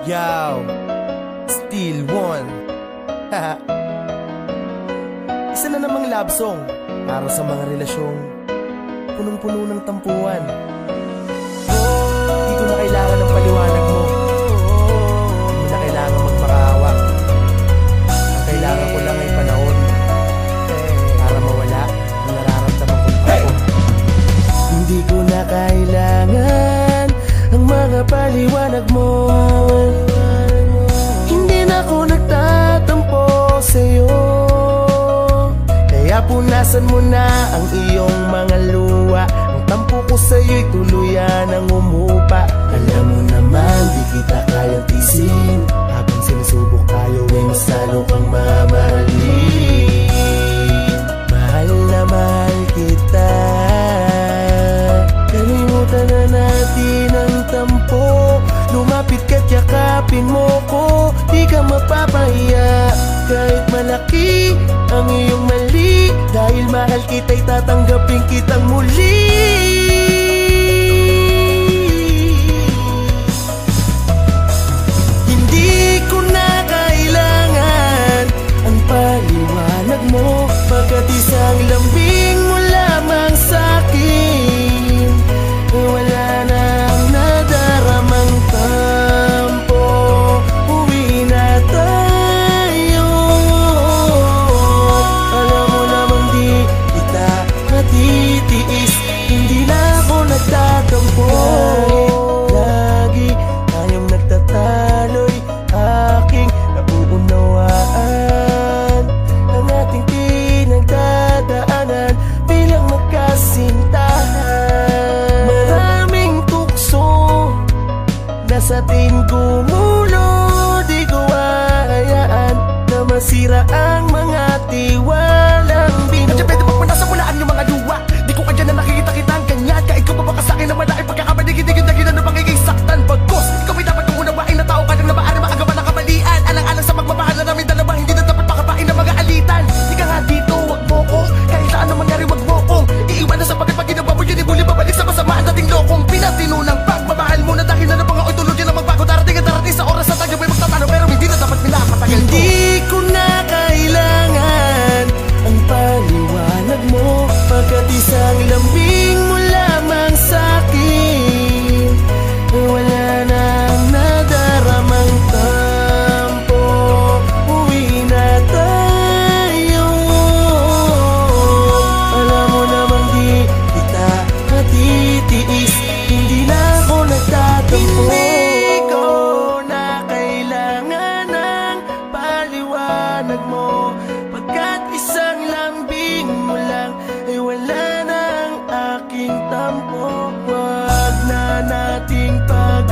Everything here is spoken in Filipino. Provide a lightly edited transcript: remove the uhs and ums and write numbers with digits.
Yow, still one. Isa na namang love song para sa mga relasyong punong-puno ng tampuan. Di ko na kailangan ng paliwanag mo. Di mo na kailangan magmakaawa. Ang kailangan ko lang ay panahon para mawala ang nararamdaman kong ako. Hindi ko na kailangan ang mga paliwanag mo. Hindi na ako nagtatampo sa'yo. Kaya punasan mo na ang iyong mga luha. Ang tampo ko sa'yo'y tuluyan ang umupa. Alam mo naman di kita kayang tisin. Habang sinusubok tayo ay mas lalo kang mamahalin. Mahal na mahal kita. Kalimutan na natin ang tampo. Lumapit ka't yakapin mo ko. Di ka mapapahiya kahit malaki ang iyong mali. Dahil mahal kita'y tatanggapin kitang muli. Hindi ko na kailangan ang paliwanag mo, pagkat isang lambing mo lamang sa'kin. Wala nang nadaramang tampo. Uwi na tayo. Alam mo namang di kita matitiis. Hindi na ako nagtatampo. Lagi tayong nagtataloy. Aking nauunawaan ang ating pinagdadaanan bilang magkasintahan. Maraming tukso na sa atin gumulo. Di ko hayaan na masira ang mga tiwalang binuo. Nandiyan pwede magpunta sa pulaan yung mga luwa. Di ko kadyan na nakikita kita ang ganyan. Kahit ko pa baka sa'kin na malaki pagkakabaligid-digid na ginan na pangiging saktan. Bagkos, ikaw ay dapat kong unawain na tao ka lang na maaari makagawa ng kamalian. Alang-alang sa magmamahal na namin dalawa, hindi na dapat makapain ng mga alitan. Di ka nga dito, wag mo ko. Kahit saan ang mangyari, wag mo kong iiwan na sapagkat pag ginawa mo yun, ibuli babalik sa masamaan dating lokong pinatinunang pagmamahal mo na dahil na napangaoy tulog yun ang magbago. Darating at darating sa oras na tayo may magtatalo, pero hindi na dapat pinapatagal ko. Hindi ko na kailangan ang paliwanag mo, pagkat isang lambing mo lamang sa'kin. Wala nang nadaramang tampo. Uwi na tayo. Alam mo namang di kita matitiis. Hindi na ako nagtatampo. Hindi ko na kailangan ng paliwanag mo, pagkat isang lambing mo lang ay wala ng aking tampo. Wag na nating pag